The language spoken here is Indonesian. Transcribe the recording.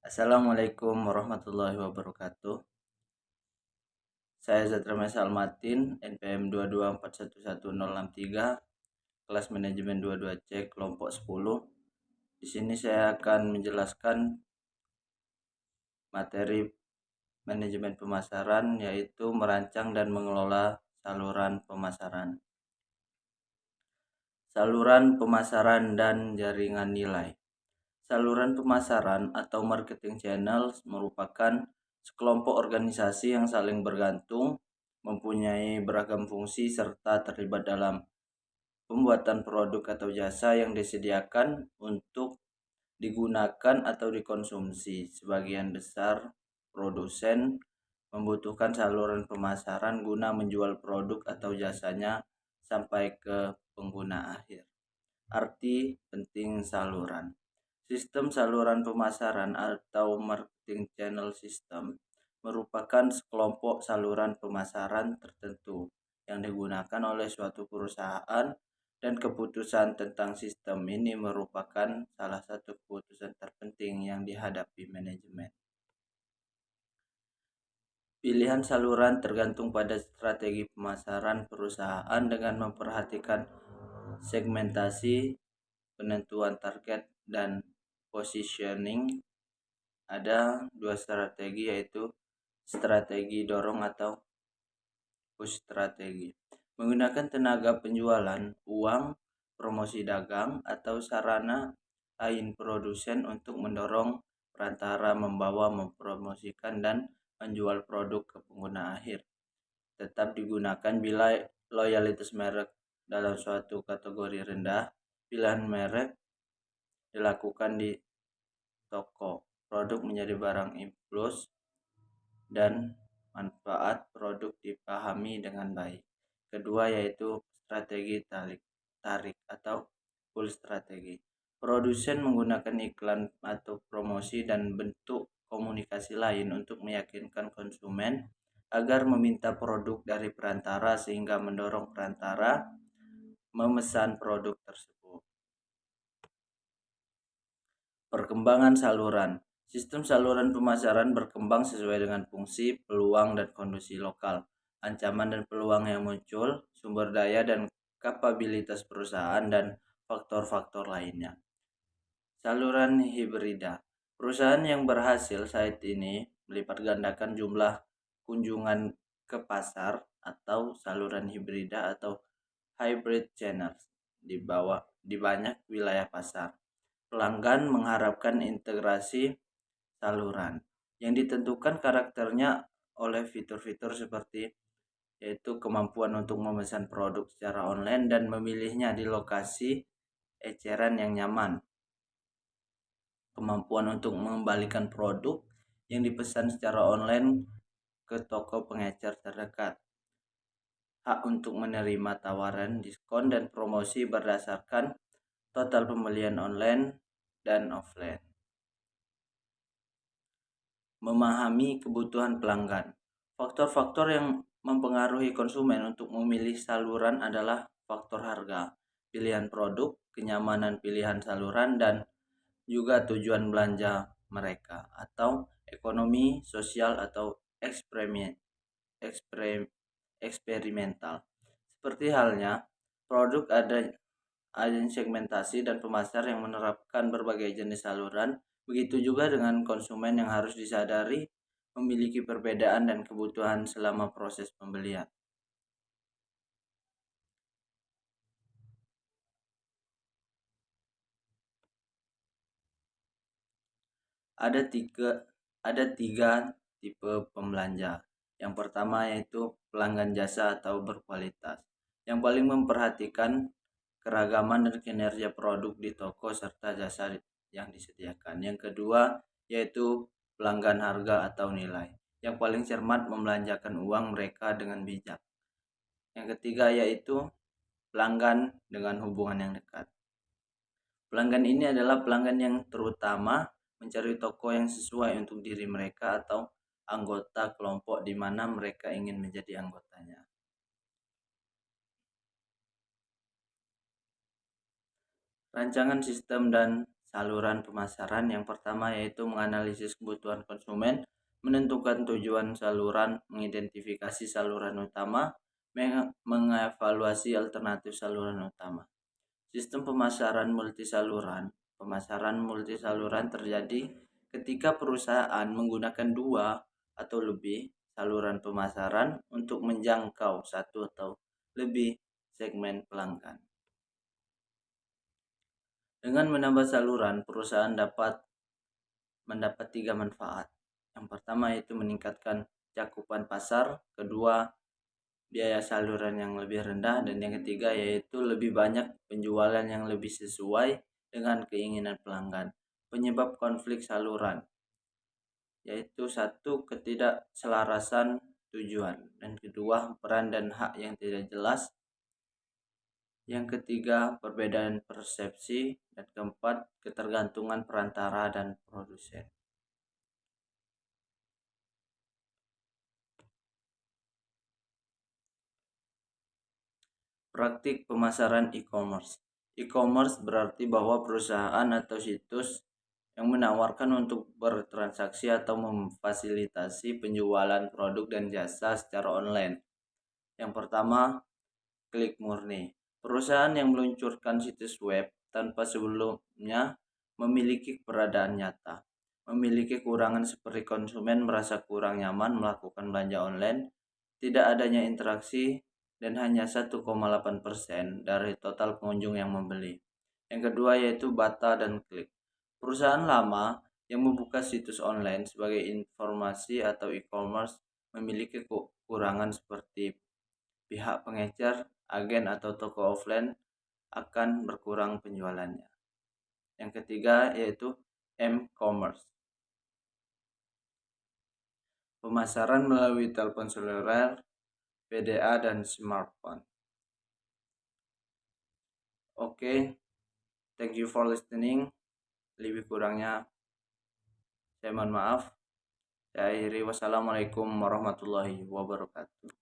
Assalamualaikum warahmatullahi wabarakatuh. Saya Zatra Mesal Martin, NPM 224111063, kelas manajemen 22C, kelompok 10. Di sini saya akan menjelaskan materi manajemen pemasaran, yaitu merancang dan mengelola saluran pemasaran. Saluran pemasaran dan jaringan nilai. Saluran pemasaran atau marketing channel merupakan sekelompok organisasi yang saling bergantung, mempunyai beragam fungsi serta terlibat dalam pembuatan produk atau jasa yang disediakan untuk digunakan atau dikonsumsi. Sebagian besar produsen membutuhkan saluran pemasaran guna menjual produk atau jasanya sampai ke pengguna akhir. Arti penting saluran. Sistem saluran pemasaran atau marketing channel system merupakan sekelompok saluran pemasaran tertentu yang digunakan oleh suatu perusahaan, dan keputusan tentang sistem ini merupakan salah satu keputusan terpenting yang dihadapi manajemen. Pilihan saluran tergantung pada strategi pemasaran perusahaan dengan memperhatikan segmentasi, penentuan target, dan positioning. Ada dua strategi, yaitu strategi dorong atau push strategi. Menggunakan tenaga penjualan, uang, promosi dagang, atau sarana lain produsen untuk mendorong perantara membawa, mempromosikan, dan menjual produk ke pengguna akhir. Tetap digunakan bila loyalitas merek dalam suatu kategori rendah. Pilihan merek dilakukan di toko, produk menjadi barang impuls, dan manfaat produk dipahami dengan baik. Kedua yaitu strategi tarik atau pull strategi. Produsen menggunakan iklan atau promosi dan bentuk komunikasi lain untuk meyakinkan konsumen agar meminta produk dari perantara, sehingga mendorong perantara memesan produk tersebut. Perkembangan saluran. Sistem saluran pemasaran berkembang sesuai dengan fungsi, peluang, dan kondisi lokal, ancaman dan peluang yang muncul, sumber daya dan kapabilitas perusahaan, dan faktor-faktor lainnya. Saluran hibrida. Perusahaan yang berhasil saat ini melipat gandakan jumlah kunjungan ke pasar atau saluran hibrida atau hybrid channels di banyak wilayah pasar. Pelanggan mengharapkan integrasi saluran yang ditentukan karakternya oleh fitur-fitur seperti yaitu kemampuan untuk memesan produk secara online dan memilihnya di lokasi eceran yang nyaman, kemampuan untuk mengembalikan produk yang dipesan secara online ke toko pengecer terdekat, hak untuk menerima tawaran diskon dan promosi berdasarkan total pembelian online dan offline. Memahami kebutuhan pelanggan. Faktor-faktor yang mempengaruhi konsumen untuk memilih saluran adalah faktor harga, pilihan produk, kenyamanan pilihan saluran, dan juga tujuan belanja mereka, atau ekonomi, sosial, atau eksperimental. Seperti halnya produk ada segmentasi dan pemasar yang menerapkan berbagai jenis saluran. Begitu juga dengan konsumen yang harus disadari memiliki perbedaan dan kebutuhan selama proses pembelian. Ada tiga tipe pembelanja. Yang pertama yaitu pelanggan jasa atau berkualitas, yang paling memperhatikan keragaman dan kinerja produk di toko serta jasa yang disediakan. Yang kedua yaitu pelanggan harga atau nilai, yang paling cermat membelanjakan uang mereka dengan bijak. Yang ketiga yaitu pelanggan dengan hubungan yang dekat. Pelanggan ini adalah pelanggan yang terutama mencari toko yang sesuai untuk diri mereka atau anggota kelompok di mana mereka ingin menjadi anggotanya. Rancangan sistem dan saluran pemasaran. Yang pertama yaitu menganalisis kebutuhan konsumen, menentukan tujuan saluran, mengidentifikasi saluran utama, mengevaluasi alternatif saluran utama. Sistem pemasaran multisaluran. Pemasaran multisaluran terjadi ketika perusahaan menggunakan dua atau lebih saluran pemasaran untuk menjangkau satu atau lebih segmen pelanggan. Dengan menambah saluran, perusahaan dapat mendapat 3 manfaat. Yang pertama yaitu meningkatkan cakupan pasar, kedua biaya saluran yang lebih rendah, dan yang ketiga yaitu lebih banyak penjualan yang lebih sesuai dengan keinginan pelanggan. Penyebab konflik saluran yaitu satu, ketidakselarasan tujuan, dan kedua peran dan hak yang tidak jelas, yang ketiga perbedaan persepsi, dan keempat ketergantungan perantara dan produsen. Praktik pemasaran e-commerce. E-commerce berarti bahwa perusahaan atau situs yang menawarkan untuk bertransaksi atau memfasilitasi penjualan produk dan jasa secara online. Yang pertama, klik murni. Perusahaan yang meluncurkan situs web tanpa sebelumnya memiliki keberadaan nyata, memiliki kekurangan seperti konsumen merasa kurang nyaman melakukan belanja online, tidak adanya interaksi, dan hanya 1,8% dari total pengunjung yang membeli. Yang kedua yaitu bata dan klik. Perusahaan lama yang membuka situs online sebagai informasi atau e-commerce memiliki kekurangan seperti pihak pengecer, agen atau toko offline akan berkurang penjualannya. Yang ketiga yaitu m-commerce. Pemasaran melalui telepon seluler, PDA, dan smartphone. Oke, thank you for listening. Lebih kurangnya saya mohon maaf. Saya akhiri, wassalamualaikum warahmatullahi wabarakatuh.